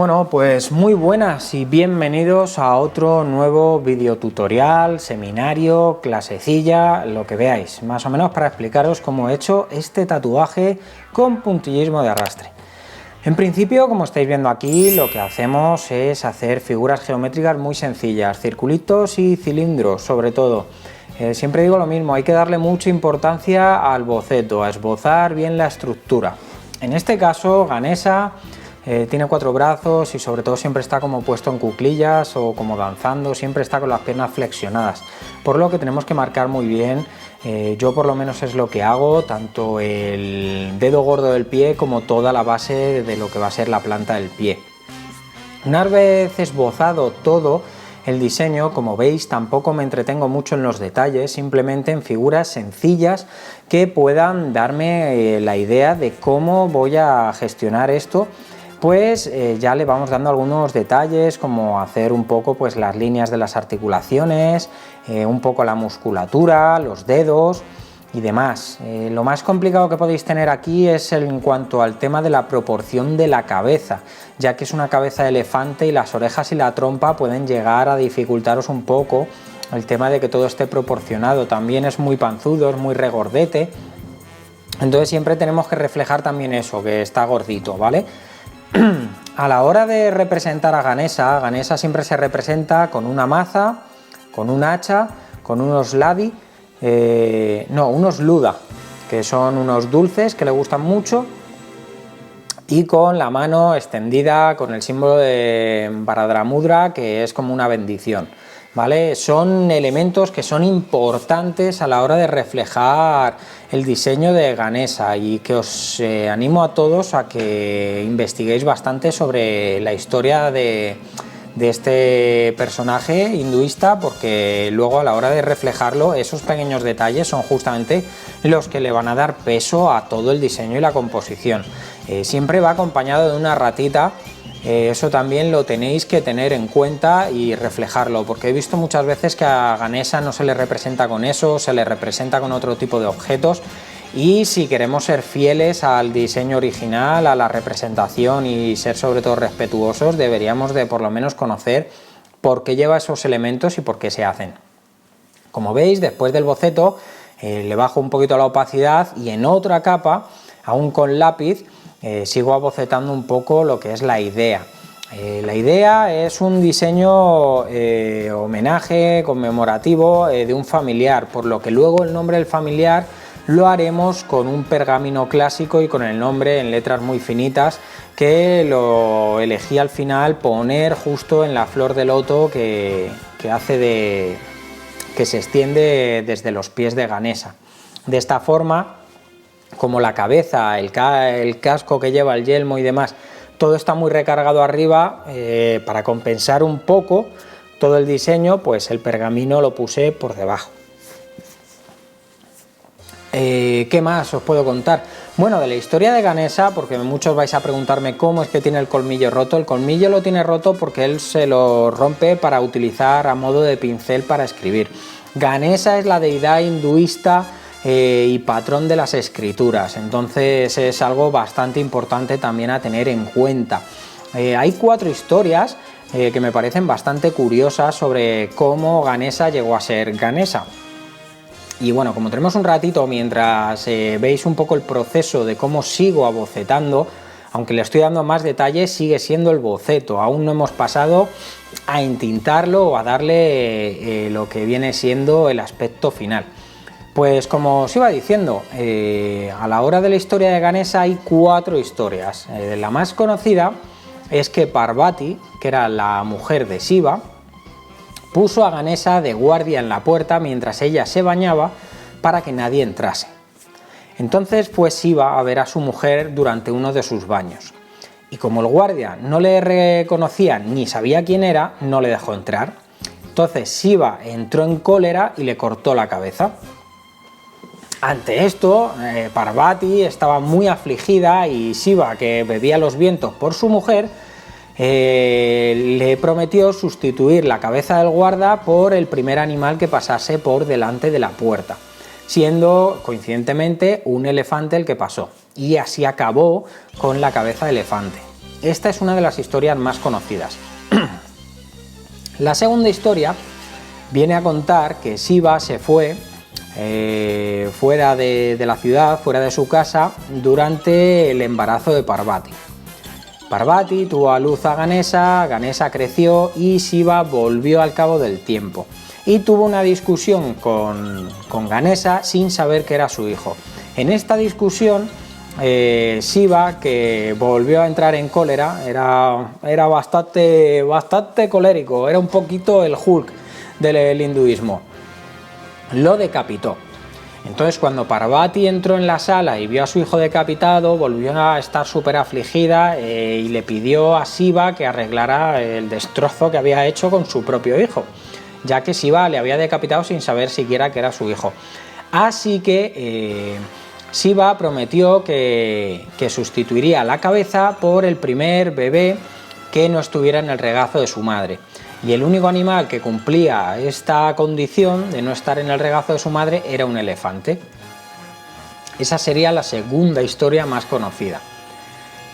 Bueno, pues muy buenas y bienvenidos a otro nuevo videotutorial, seminario, clasecilla, lo que veáis, más o menos para explicaros cómo he hecho este tatuaje con puntillismo de arrastre. En principio, como estáis viendo aquí, lo que hacemos es hacer figuras geométricas muy sencillas, circulitos y cilindros sobre todo. Siempre digo lo mismo, hay que darle mucha importancia al boceto, a esbozar bien la estructura. En este caso, Ganesha tiene 4 brazos y sobre todo siempre está como puesto en cuclillas o como danzando, siempre está con las piernas flexionadas, por lo que tenemos que marcar muy bien. Yo por lo menos es lo que hago, tanto el dedo gordo del pie como toda la base de lo que va a ser la planta del pie. Una vez esbozado todo el diseño, como veis, tampoco me entretengo mucho en los detalles, simplemente en figuras sencillas que puedan darme la idea de cómo voy a gestionar esto. Pues ya le vamos dando algunos detalles, como hacer un poco pues las líneas de las articulaciones, un poco la musculatura, los dedos y demás. Lo más complicado que podéis tener aquí es en cuanto al tema de la proporción de la cabeza, ya que es una cabeza de elefante y las orejas y la trompa pueden llegar a dificultaros un poco el tema de que todo esté proporcionado. También es muy panzudo, es muy regordete, entonces siempre tenemos que reflejar también eso, que está gordito, ¿vale? A la hora de representar a Ganesha siempre se representa con una maza, con un hacha, con unos ladi, unos luda, que son unos dulces que le gustan mucho, y con la mano extendida con el símbolo de Baradramudra, que es como una bendición, ¿vale? Son elementos que son importantes a la hora de reflejar el diseño de Ganesha y que os animo a todos a que investiguéis bastante sobre la historia de este personaje hinduista, porque luego a la hora de reflejarlo esos pequeños detalles son justamente los que le van a dar peso a todo el diseño y la composición. Siempre va acompañado de una ratita. Eso también lo tenéis que tener en cuenta y reflejarlo, porque he visto muchas veces que a Ganesha no se le representa con eso, se le representa con otro tipo de objetos, y si queremos ser fieles al diseño original, a la representación y ser sobre todo respetuosos, deberíamos de por lo menos conocer por qué lleva esos elementos y por qué se hacen. Como veis, después del boceto le bajo un poquito la opacidad y en otra capa, aún con lápiz, sigo abocetando un poco lo que es la idea. La idea es un diseño homenaje conmemorativo de un familiar, por lo que luego el nombre del familiar lo haremos con un pergamino clásico y con el nombre en letras muy finitas, que lo elegí al final poner justo en la flor de loto que hace que se extiende desde los pies de Ganesha. De esta forma, como la cabeza, el casco que lleva, el yelmo y demás, todo está muy recargado arriba, para compensar un poco todo el diseño, pues el pergamino lo puse por debajo. ¿Qué más os puedo contar? Bueno, de la historia de Ganesha, porque muchos vais a preguntarme cómo es que tiene el colmillo roto. El colmillo lo tiene roto porque él se lo rompe para utilizar a modo de pincel para escribir. Ganesha es la deidad hinduista y patrón de las escrituras, entonces es algo bastante importante también a tener en cuenta. Hay 4 historias que me parecen bastante curiosas sobre cómo Ganesha llegó a ser Ganesha. Y bueno, como tenemos un ratito mientras veis un poco el proceso de cómo sigo abocetando, aunque le estoy dando más detalles, sigue siendo el boceto, aún no hemos pasado a entintarlo o a darle lo que viene siendo el aspecto final. Pues como os iba diciendo, a la hora de la historia de Ganesha hay 4 historias. La más conocida es que Parvati, que era la mujer de Shiva, puso a Ganesha de guardia en la puerta mientras ella se bañaba para que nadie entrase. Entonces fue Shiva a ver a su mujer durante uno de sus baños, y como el guardia no le reconocía ni sabía quién era, no le dejó entrar. Entonces Shiva entró en cólera y le cortó la cabeza. Ante esto, Parvati estaba muy afligida y Shiva, que bebía los vientos por su mujer, le prometió sustituir la cabeza del guarda por el primer animal que pasase por delante de la puerta, siendo coincidentemente un elefante el que pasó, y así acabó con la cabeza de elefante. esta es una de las historias más conocidas. La segunda historia viene a contar que Shiva se fue fuera de la ciudad, fuera de su casa, durante el embarazo de Parvati. Parvati tuvo a luz a Ganesa, Ganesa creció y Shiva volvió al cabo del tiempo. Y tuvo una discusión con Ganesa sin saber que era su hijo. En esta discusión, Shiva, que volvió a entrar en cólera, era bastante colérico, era un poquito el Hulk del hinduismo, lo decapitó. Entonces, cuando Parvati entró en la sala y vio a su hijo decapitado, volvió a estar súper afligida y le pidió a Shiva que arreglara el destrozo que había hecho con su propio hijo, ya que Shiva le había decapitado sin saber siquiera que era su hijo. Así que Shiva prometió que sustituiría la cabeza por el primer bebé que no estuviera en el regazo de su madre. Y el único animal que cumplía esta condición de no estar en el regazo de su madre era un elefante. Esa sería la segunda historia más conocida.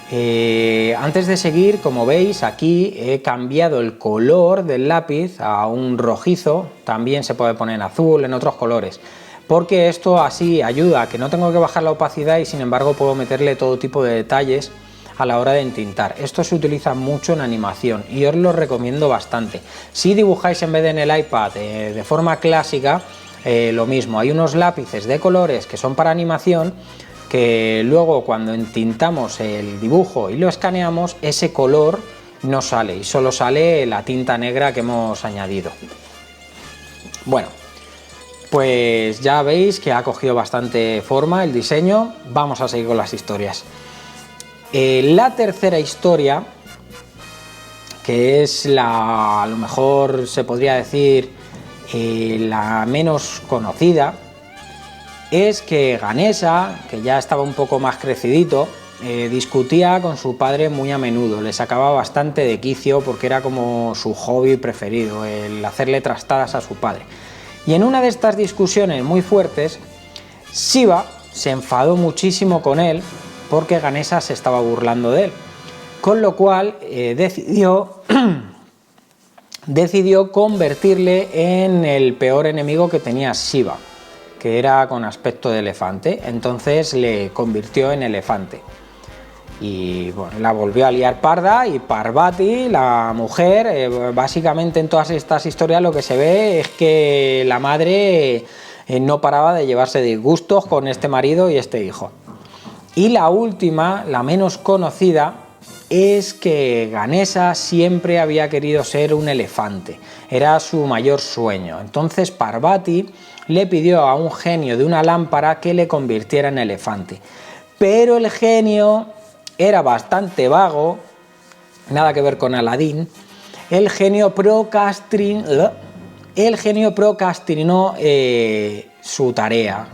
Antes de seguir, como veis, aquí he cambiado el color del lápiz a un rojizo, también se puede poner en azul, en otros colores, porque esto así ayuda a que no tengo que bajar la opacidad y sin embargo puedo meterle todo tipo de detalles a la hora de entintar. Esto se utiliza mucho en animación y os lo recomiendo bastante. Si dibujáis en vez de en el iPad de forma clásica, lo mismo, hay unos lápices de colores que son para animación, que luego cuando entintamos el dibujo y lo escaneamos, ese color no sale y solo sale la tinta negra que hemos añadido. Bueno, pues ya veis que ha cogido bastante forma el diseño. Vamos a seguir con las historias. La tercera historia, que es a lo mejor se podría decir la menos conocida, es que Ganesa, que ya estaba un poco más crecidito, discutía con su padre muy a menudo, le sacaba bastante de quicio porque era como su hobby preferido, el hacerle trastadas a su padre. Y en una de estas discusiones muy fuertes, Shiva se enfadó muchísimo con él porque Ganesa se estaba burlando de él, con lo cual decidió convertirle en el peor enemigo que tenía Shiva, que era con aspecto de elefante. Entonces le convirtió en elefante y bueno, la volvió a liar parda, y Parvati, la mujer, básicamente en todas estas historias lo que se ve es que la madre no paraba de llevarse disgustos con este marido y este hijo. Y la última, la menos conocida, es que Ganesa siempre había querido ser un elefante, era su mayor sueño. Entonces Parvati le pidió a un genio de una lámpara que le convirtiera en elefante, pero el genio era bastante vago, nada que ver con Aladín. El genio procrastinó su tarea,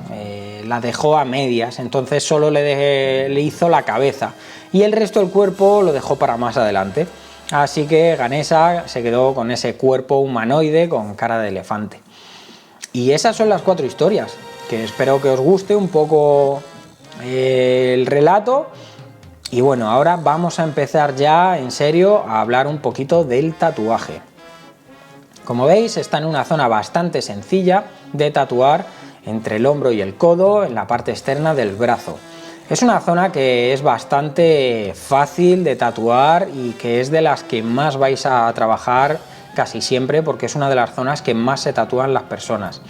la dejó a medias, entonces solo le hizo la cabeza y el resto del cuerpo lo dejó para más adelante. Así que Ganesa se quedó con ese cuerpo humanoide con cara de elefante. Y esas son las 4 historias, que espero que os guste un poco el relato. Y bueno, ahora vamos a empezar ya en serio a hablar un poquito del tatuaje. Como veis, está en una zona bastante sencilla de tatuar, entre el hombro y el codo, en la parte externa del brazo. Es una zona que es bastante fácil de tatuar y que es de las que más vais a trabajar casi siempre, porque es una de las zonas que más se tatúan las personas.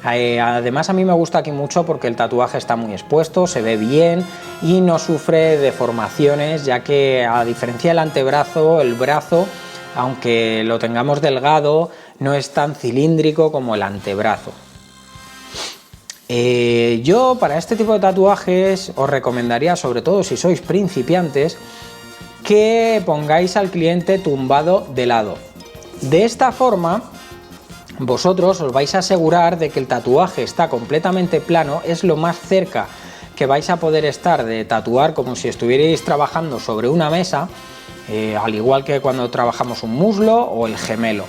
Además, a mí me gusta aquí mucho porque el tatuaje está muy expuesto, se ve bien y no sufre deformaciones, ya que a diferencia del antebrazo, el brazo, aunque lo tengamos delgado, no es tan cilíndrico como el antebrazo. Yo para este tipo de tatuajes os recomendaría, sobre todo si sois principiantes, que pongáis al cliente tumbado de lado. De esta forma vosotros os vais a asegurar de que el tatuaje está completamente plano, es lo más cerca que vais a poder estar de tatuar como si estuvierais trabajando sobre una mesa, al igual que cuando trabajamos un muslo o el gemelo.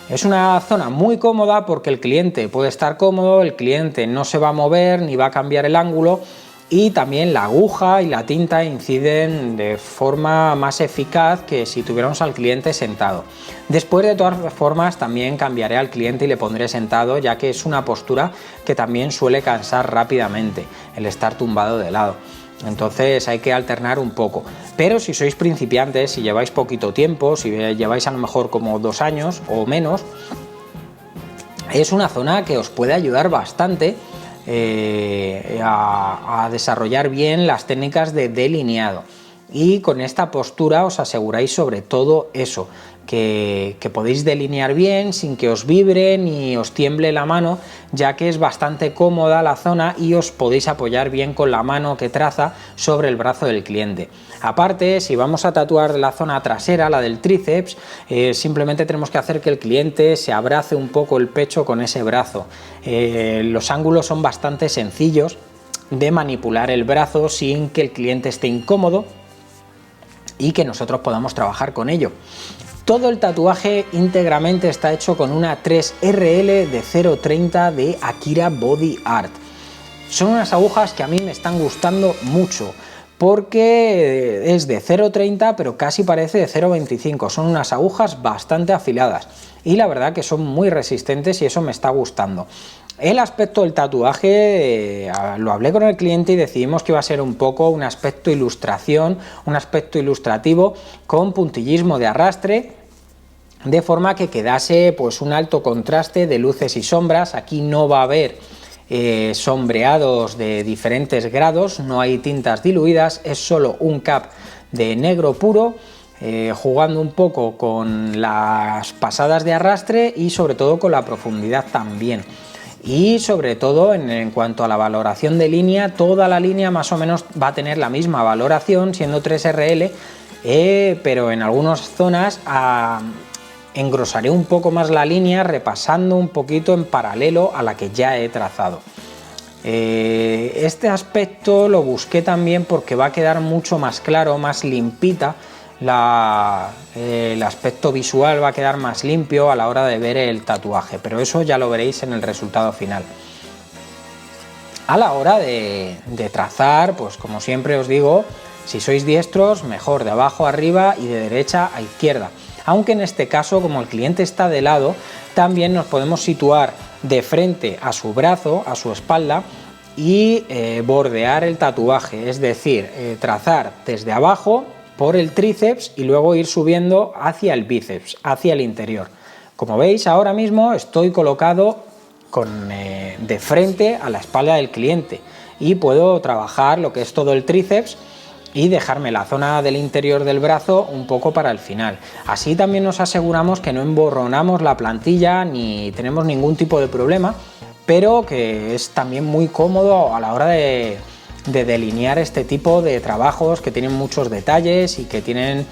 Es una zona muy cómoda porque el cliente puede estar cómodo, el cliente no se va a mover ni va a cambiar el ángulo y también la aguja y la tinta inciden de forma más eficaz que si tuviéramos al cliente sentado. Después, de todas formas, también cambiaré al cliente y le pondré sentado, ya que es una postura que también suele cansar rápidamente el estar tumbado de lado. Entonces hay que alternar un poco. Pero si sois principiantes, si lleváis poquito tiempo, si lleváis a lo mejor como 2 años o menos, es una zona que os puede ayudar bastante a desarrollar bien las técnicas de delineado, y con esta postura os aseguráis sobre todo eso, que podéis delinear bien sin que os vibre ni os tiemble la mano, ya que es bastante cómoda la zona y os podéis apoyar bien con la mano que traza sobre el brazo del cliente. Aparte, si vamos a tatuar la zona trasera, la del tríceps, simplemente tenemos que hacer que el cliente se abrace un poco el pecho con ese brazo. Los ángulos son bastante sencillos de manipular el brazo sin que el cliente esté incómodo y que nosotros podamos trabajar con ello. Todo el tatuaje íntegramente está hecho con una 3RL de 0.30 de Akira Body Art. Son unas agujas que a mí me están gustando mucho, porque es de 0.30 pero casi parece de 0.25. Son unas agujas bastante afiladas y la verdad que son muy resistentes y eso me está gustando. El aspecto del tatuaje lo hablé con el cliente y decidimos que iba a ser un poco un aspecto ilustración, un aspecto ilustrativo con puntillismo de arrastre, de forma que quedase pues un alto contraste de luces y sombras. Aquí no va a haber sombreados de diferentes grados, no hay tintas diluidas, es solo un cap de negro puro, jugando un poco con las pasadas de arrastre y sobre todo con la profundidad también. Y sobre todo en cuanto a la valoración de línea, toda la línea más o menos va a tener la misma valoración, siendo 3RL, pero en algunas zonas engrosaré un poco más la línea, repasando un poquito en paralelo a la que ya he trazado. Este aspecto lo busqué también porque va a quedar mucho más claro, más limpita. El aspecto visual va a quedar más limpio a la hora de ver el tatuaje, pero eso ya lo veréis en el resultado final. A la hora de trazar, pues como siempre os digo, si sois diestros, mejor de abajo a arriba y de derecha a izquierda. Aunque en este caso, como el cliente está de lado, también nos podemos situar de frente a su brazo, a su espalda, y bordear el tatuaje, es decir, trazar desde abajo por el tríceps y luego ir subiendo hacia el bíceps, hacia el interior. Como veis, ahora mismo estoy colocado de frente a la espalda del cliente y puedo trabajar lo que es todo el tríceps y dejarme la zona del interior del brazo un poco para el final. Así también nos aseguramos que no emborronamos la plantilla ni tenemos ningún tipo de problema, pero que es también muy cómodo a la hora de delinear este tipo de trabajos que tienen muchos detalles y que tienen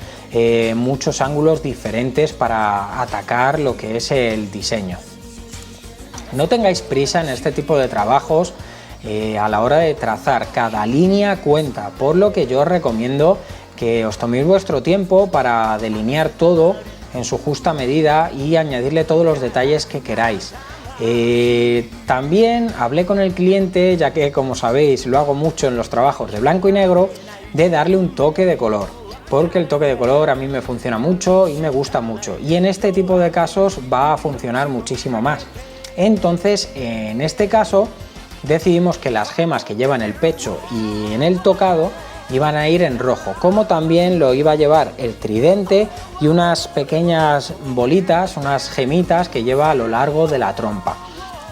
muchos ángulos diferentes para atacar lo que es el diseño. No tengáis prisa en este tipo de trabajos. A la hora de trazar, cada línea cuenta, por lo que yo os recomiendo que os toméis vuestro tiempo para delinear todo en su justa medida y añadirle todos los detalles que queráis. También hablé con el cliente, ya que como sabéis lo hago mucho en los trabajos de blanco y negro, de darle un toque de color, porque el toque de color a mí me funciona mucho y me gusta mucho, y en este tipo de casos va a funcionar muchísimo más. Entonces, en este caso decidimos que las gemas que lleva en el pecho y en el tocado iban a ir en rojo, como también lo iba a llevar el tridente y unas pequeñas bolitas, unas gemitas que lleva a lo largo de la trompa.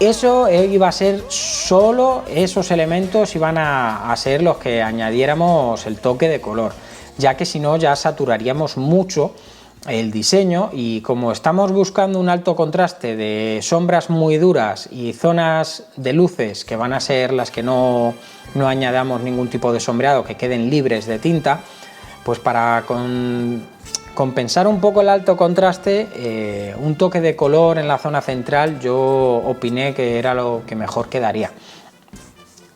Eso iba a ser solo, esos elementos iban a ser los que añadiéramos el toque de color, ya que si no ya saturaríamos mucho el diseño, y como estamos buscando un alto contraste de sombras muy duras y zonas de luces que van a ser las que no añadamos ningún tipo de sombreado, que queden libres de tinta, pues para compensar un poco el alto contraste, un toque de color en la zona central yo opiné que era lo que mejor quedaría.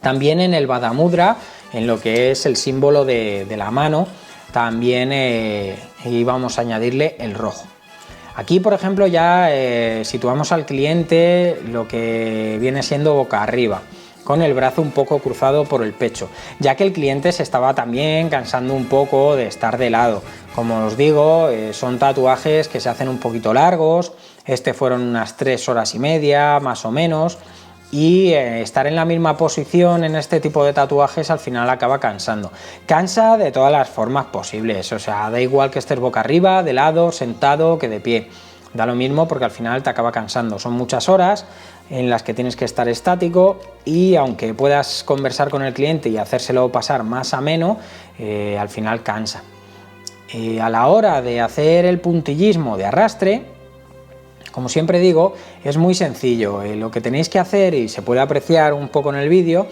También en el Bada Mudra, en lo que es el símbolo de la mano, también íbamos a añadirle el rojo. Aquí, por ejemplo, ya situamos al cliente lo que viene siendo boca arriba. con el brazo un poco cruzado por el pecho, ya que el cliente se estaba también cansando un poco de estar de lado. Como os digo, son tatuajes que se hacen un poquito largos, fueron unas 3 horas y media más o menos, y estar en la misma posición en este tipo de tatuajes al final acaba cansando. Cansa de todas las formas posibles, o sea, da igual que estés boca arriba, de lado, sentado, que de pie. Da lo mismo porque al final te acaba cansando. Son muchas horas en las que tienes que estar estático y aunque puedas conversar con el cliente y hacérselo pasar más ameno, al final cansa. A la hora de hacer el puntillismo de arrastre, como siempre digo, es muy sencillo. Lo que tenéis que hacer, y se puede apreciar un poco en el vídeo,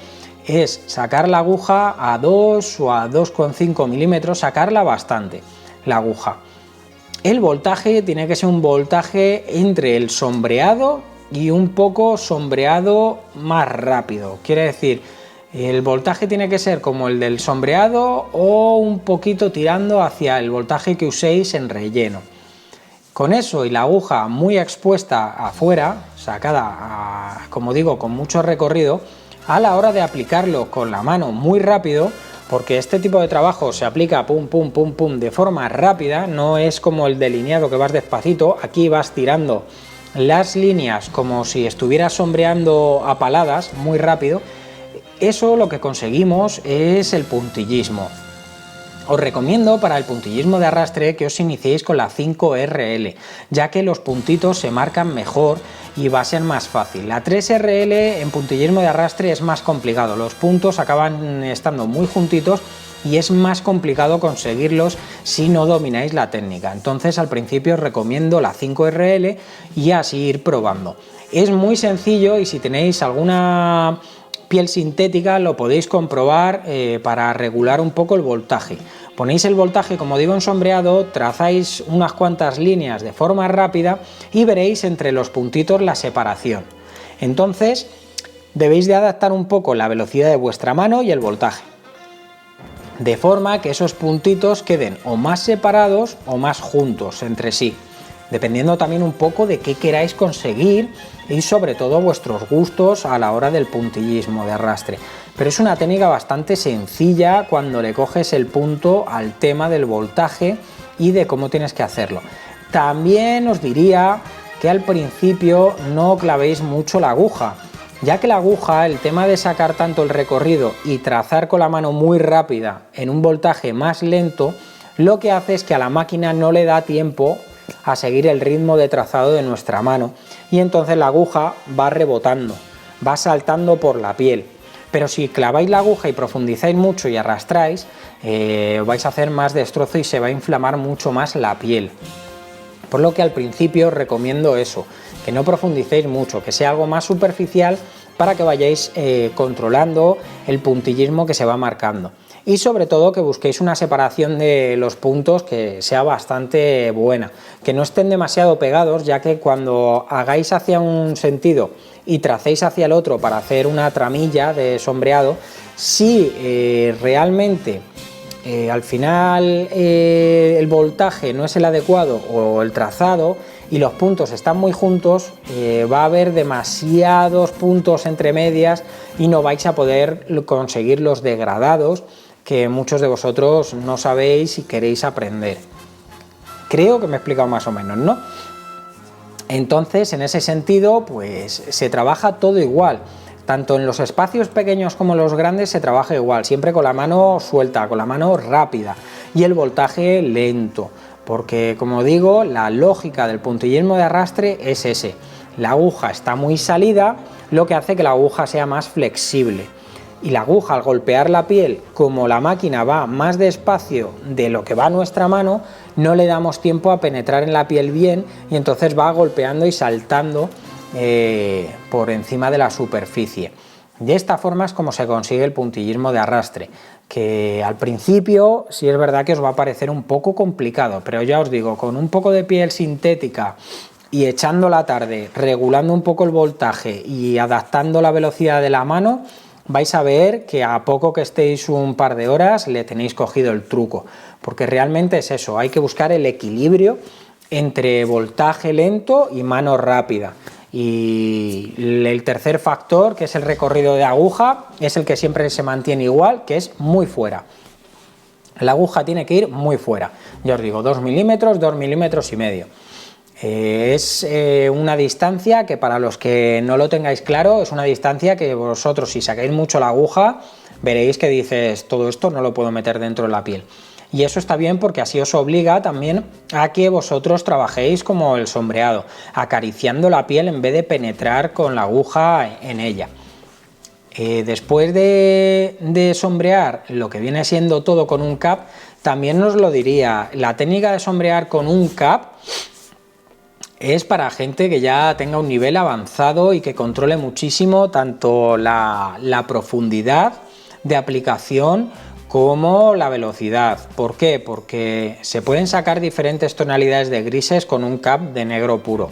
es sacar la aguja a 2 o a 2,5 milímetros, sacarla bastante, la aguja. El voltaje tiene que ser un voltaje entre el sombreado y un poco sombreado más rápido. Quiere decir, el voltaje tiene que ser como el del sombreado o un poquito tirando hacia el voltaje que uséis en relleno. Con eso y la aguja muy expuesta afuera, sacada, como digo, con mucho recorrido, a la hora de aplicarlo con la mano muy rápido, porque este tipo de trabajo se aplica pum, pum, pum, pum, de forma rápida, no es como el delineado que vas despacito, aquí vas tirando las líneas como si estuvieras sombreando a paladas muy rápido. Eso lo que conseguimos es el puntillismo. Os recomiendo para el puntillismo de arrastre que os iniciéis con la 5RL, ya que los puntitos se marcan mejor y va a ser más fácil. La 3RL en puntillismo de arrastre es más complicado, los puntos acaban estando muy juntitos y es más complicado conseguirlos si no domináis la técnica. Entonces al principio os recomiendo la 5RL y así ir probando. Es muy sencillo y si tenéis alguna piel sintética lo podéis comprobar para regular un poco el voltaje. Ponéis el voltaje, como digo, en sombreado, trazáis unas cuantas líneas de forma rápida y veréis entre los puntitos la separación. Entonces debéis de adaptar un poco la velocidad de vuestra mano y el voltaje, de forma que esos puntitos queden o más separados o más juntos entre sí, dependiendo también un poco de qué queráis conseguir y sobre todo vuestros gustos a la hora del puntillismo de arrastre. Pero es una técnica bastante sencilla cuando le coges el punto al tema del voltaje y de cómo tienes que hacerlo. También os diría que al principio no clavéis mucho la aguja, ya que la aguja, el tema de sacar tanto el recorrido y trazar con la mano muy rápida en un voltaje más lento, lo que hace es que a la máquina no le da tiempo a seguir el ritmo de trazado de nuestra mano y entonces la aguja va rebotando, va saltando por la piel. Pero si claváis la aguja y profundizáis mucho y arrastráis, vais a hacer más destrozo y se va a inflamar mucho más la piel. Por lo que al principio os recomiendo eso, que no profundicéis mucho, que sea algo más superficial para que vayáis controlando el puntillismo que se va marcando. Y sobre todo que busquéis una separación de los puntos que sea bastante buena, que no estén demasiado pegados, ya que cuando hagáis hacia un sentido y tracéis hacia el otro para hacer una tramilla de sombreado, si realmente al final el voltaje no es el adecuado o el trazado y los puntos están muy juntos, va a haber demasiados puntos entre medias y no vais a poder conseguir los degradados que muchos de vosotros no sabéis y queréis aprender. Creo que me he explicado más o menos, ¿no? Entonces, en ese sentido, pues se trabaja todo igual. Tanto en los espacios pequeños como en los grandes se trabaja igual, siempre con la mano suelta, con la mano rápida y el voltaje lento. Porque, como digo, la lógica del puntillismo de arrastre es ese. La aguja está muy salida, lo que hace que la aguja sea más flexible. Y la aguja, al golpear la piel, como la máquina va más despacio de lo que va nuestra mano, no le damos tiempo a penetrar en la piel bien y entonces va golpeando y saltando por encima de la superficie. De esta forma es como se consigue el puntillismo de arrastre, que al principio sí es verdad que os va a parecer un poco complicado, pero ya os digo, con un poco de piel sintética y echándola tarde, regulando un poco el voltaje y adaptando la velocidad de la mano, vais a ver que a poco que estéis un par de horas le tenéis cogido el truco, porque realmente es eso, hay que buscar el equilibrio entre voltaje lento y mano rápida. Y el tercer factor, que es el recorrido de aguja, es el que siempre se mantiene igual, que es muy fuera. La aguja tiene que ir muy fuera, ya os digo, 2 milímetros, 2 milímetros y medio. Es una distancia que, para los que no lo tengáis claro, es una distancia que vosotros, si sacáis mucho la aguja, veréis que dices, todo esto no lo puedo meter dentro de la piel. Y eso está bien, porque así os obliga también a que vosotros trabajéis como el sombreado, acariciando la piel en vez de penetrar con la aguja en ella. Después de sombrear lo que viene siendo todo con un cap, también os lo diría, la técnica de sombrear con un cap es para gente que ya tenga un nivel avanzado y que controle muchísimo tanto la profundidad de aplicación como la velocidad. ¿Por qué? Porque se pueden sacar diferentes tonalidades de grises con un cap de negro puro,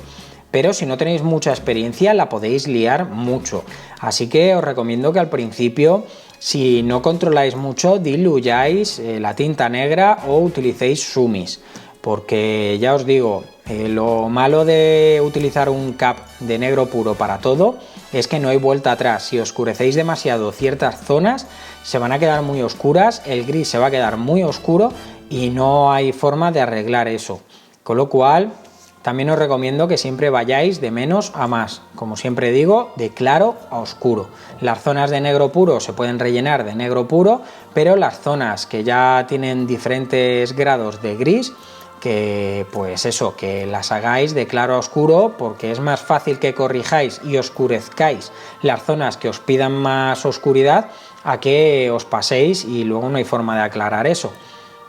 pero si no tenéis mucha experiencia la podéis liar mucho. Así que os recomiendo que al principio, si no controláis mucho, diluyáis la tinta negra o utilicéis sumis, porque ya os digo, lo malo de utilizar un cap de negro puro para todo es que no hay vuelta atrás. Si oscurecéis demasiado ciertas zonas, se van a quedar muy oscuras, el gris se va a quedar muy oscuro y no hay forma de arreglar eso. Con lo cual, también os recomiendo que siempre vayáis de menos a más, como siempre digo, de claro a oscuro. Las zonas de negro puro se pueden rellenar de negro puro, pero las zonas que ya tienen diferentes grados de gris, que pues eso, que las hagáis de claro a oscuro, porque es más fácil que corrijáis y oscurezcáis las zonas que os pidan más oscuridad a que os paséis y luego no hay forma de aclarar eso.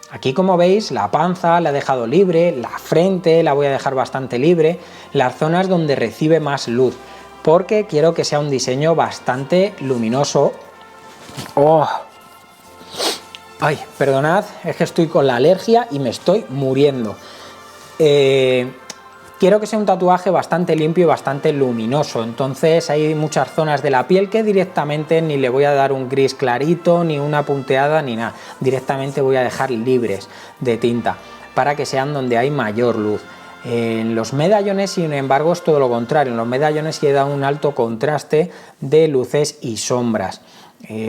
Aquí, como veis, la panza la he dejado libre, la frente la voy a dejar bastante libre, las zonas donde recibe más luz, porque quiero que sea un diseño bastante luminoso. ¡Oh! Ay, perdonad, es que estoy con la alergia y me estoy muriendo. Quiero que sea un tatuaje bastante limpio y bastante luminoso, entonces hay muchas zonas de la piel que directamente ni le voy a dar un gris clarito, ni una punteada, ni nada. Directamente voy a dejar libres de tinta, para que sean donde hay mayor luz. En los medallones, sin embargo, es todo lo contrario. En los medallones sí he dado un alto contraste de luces y sombras.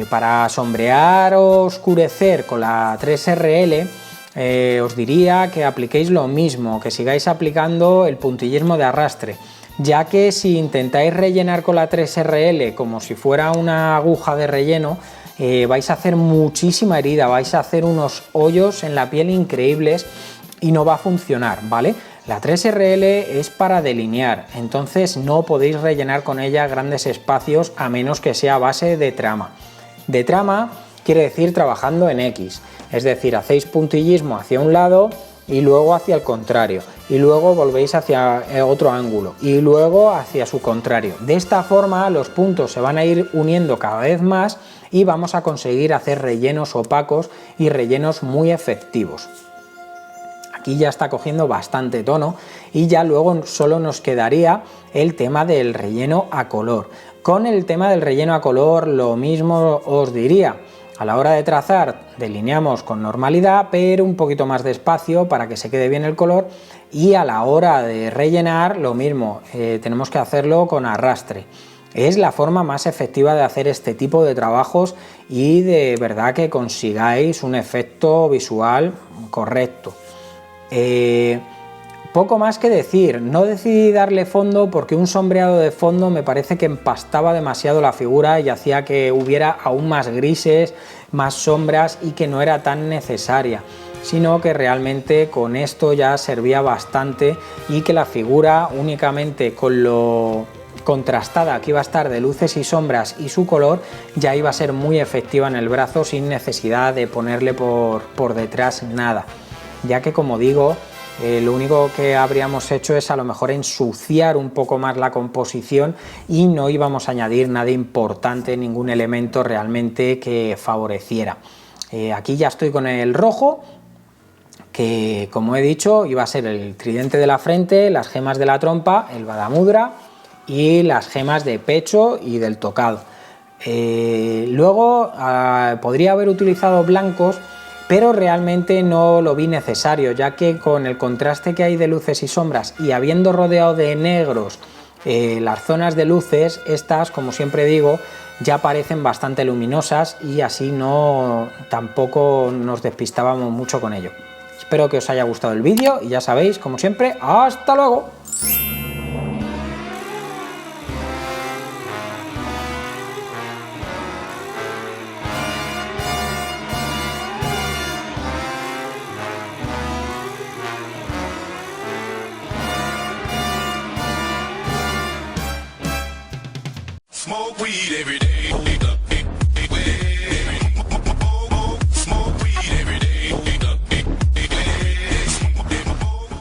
Para sombrear o oscurecer con la 3RL, os diría que apliquéis lo mismo, que sigáis aplicando el puntillismo de arrastre, ya que si intentáis rellenar con la 3RL como si fuera una aguja de relleno, vais a hacer muchísima herida, vais a hacer unos hoyos en la piel increíbles y no va a funcionar, ¿vale? La 3RL es para delinear, entonces no podéis rellenar con ella grandes espacios a menos que sea a base de trama. De trama quiere decir trabajando en X, es decir, hacéis puntillismo hacia un lado y luego hacia el contrario, y luego volvéis hacia otro ángulo y luego hacia su contrario. De esta forma los puntos se van a ir uniendo cada vez más y vamos a conseguir hacer rellenos opacos y rellenos muy efectivos. Aquí ya está cogiendo bastante tono y ya luego solo nos quedaría el tema del relleno a color. Con el tema del relleno a color lo mismo os diría. A la hora de trazar delineamos con normalidad, pero un poquito más despacio para que se quede bien el color, y a la hora de rellenar lo mismo, tenemos que hacerlo con arrastre. Es la forma más efectiva de hacer este tipo de trabajos y de verdad que consigáis un efecto visual correcto. Poco más que decir, no decidí darle fondo porque un sombreado de fondo me parece que empastaba demasiado la figura y hacía que hubiera aún más grises, más sombras, y que no era tan necesaria, sino que realmente con esto ya servía bastante y que la figura únicamente con lo contrastada que iba a estar de luces y sombras y su color ya iba a ser muy efectiva en el brazo sin necesidad de ponerle por detrás nada, ya que, como digo, lo único que habríamos hecho es a lo mejor ensuciar un poco más la composición y no íbamos a añadir nada importante, ningún elemento realmente que favoreciera. Aquí ya estoy con el rojo, que como he dicho iba a ser el tridente de la frente, las gemas de la trompa, el Vadamudra y las gemas de pecho y del tocado. Luego podría haber utilizado blancos, pero realmente no lo vi necesario, ya que con el contraste que hay de luces y sombras y habiendo rodeado de negros las zonas de luces, estas, como siempre digo, ya parecen bastante luminosas y así tampoco nos despistábamos mucho con ello. Espero que os haya gustado el vídeo y ya sabéis, como siempre, ¡hasta luego! Smoke weed every day.